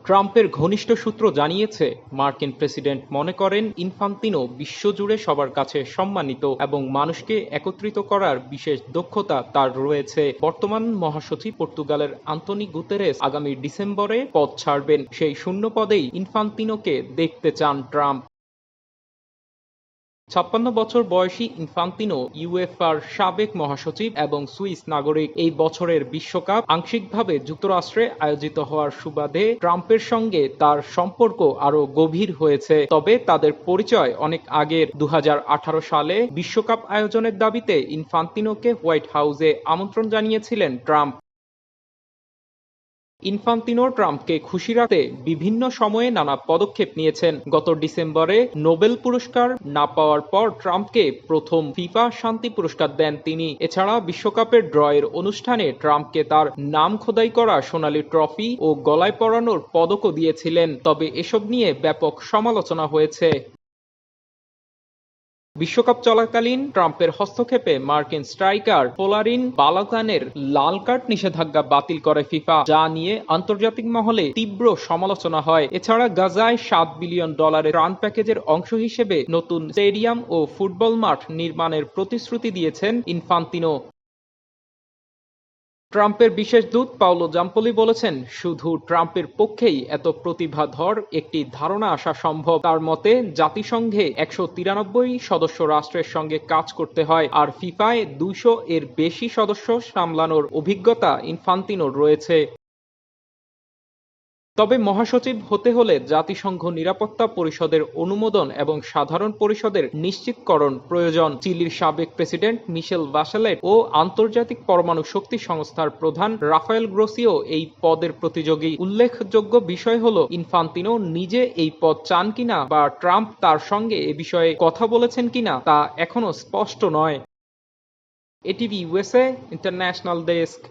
ট্রাম্পের ঘনিষ্ঠ সূত্র জানিয়েছে, মার্কিন প্রেসিডেন্ট মনে করেন ইনফান্তিনো বিশ্বজুড়ে সবার কাছে সম্মানিত এবং মানুষকে একত্রিত করার বিশেষ দক্ষতা তার রয়েছে। বর্তমান মহাসচিব পর্তুগালের আন্তোনি গুতেরেস আগামী ডিসেম্বরে পদ ছাড়বেন। সেই শূন্য পদেই ইনফান্তিনোকে দেখতে চান ট্রাম্প। ৫৬ বছর বয়সী ইনফান্তিনো ইউএফার সাবেক মহাসচিব এবং সুইস নাগরিক। এই বছরের বিশ্বকাপ আংশিকভাবে যুক্তরাষ্ট্রে আয়োজিত হওয়ার সুবাদে ট্রাম্পের সঙ্গে তার সম্পর্ক আরও গভীর হয়েছে। তবে তাদের পরিচয় অনেক আগের। ২০১৮ সালে বিশ্বকাপ আয়োজনের দাবিতে ইনফান্তিনোকে হোয়াইট হাউসে আমন্ত্রণ জানিয়েছিলেন ট্রাম্প। ইনফান্তিনো ট্রাম্পকে খুশি রাখতে বিভিন্ন সময়ে নানা পদক্ষেপ নিয়েছেন। গত ডিসেম্বরে নোবেল পুরস্কার না পাওয়ার পর ট্রাম্পকে প্রথম ফিফা শান্তি পুরস্কার দেন তিনি। এছাড়া বিশ্বকাপের ড্রয়ের অনুষ্ঠানে ট্রাম্পকে তার নাম খোদাই করা সোনালী ট্রফি ও গলায় পরানোর পদকও দিয়েছিলেন। তবে এসব নিয়ে ব্যাপক সমালোচনা হয়েছে। বিশ্বকাপ চলাকালীন ট্রাম্পের হস্তক্ষেপে মার্কিন স্ট্রাইকার পোলারিন বালোগানের লাল কার্ড নিষেধাজ্ঞা বাতিল করে ফিফা, যা নিয়ে আন্তর্জাতিক মহলে তীব্র সমালোচনা হয়। এছাড়া গাজায় $৭ বিলিয়ন ত্রাণ প্যাকেজের অংশ হিসেবে নতুন স্টেডিয়াম ও ফুটবল মাঠ নির্মাণের প্রতিশ্রুতি দিয়েছেন ইনফান্তিনো। ট্রাম্পের বিশেষ দূত পাওলো জাম্পোলি বলেছেন, শুধু ট্রাম্পের পক্ষেই এত প্রতিভাধর একটি ধারণা আসা সম্ভব। তার মতে, জাতিসংঘে ১৯৩ সদস্য রাষ্ট্রের সঙ্গে কাজ করতে হয়, আর ফিফায় ২০০ এর বেশি সদস্য সামলানোর অভিজ্ঞতা ইনফান্তিনোর রয়েছে। তবে মহাসচিব হতে হলে জাতিসংঘ নিরাপত্তা পরিষদের অনুমোদন এবং সাধারণ পরিষদের নিশ্চিতকরণ প্রয়োজন। চিলির সাবেক প্রেসিডেন্ট মিশেল বাশেলেট ও আন্তর্জাতিক পরমাণু শক্তি সংস্থার প্রধান রাফায়েল গ্রোসিও এই পদের প্রতিযোগী। উল্লেখযোগ্য বিষয় হলো, ইনফান্তিনো নিজে এই পদ চান কিনা বা ট্রাম্প তার সঙ্গে এ বিষয়ে কথা বলেছেন কিনা তা এখনো স্পষ্ট নয়। ATV USA international desk.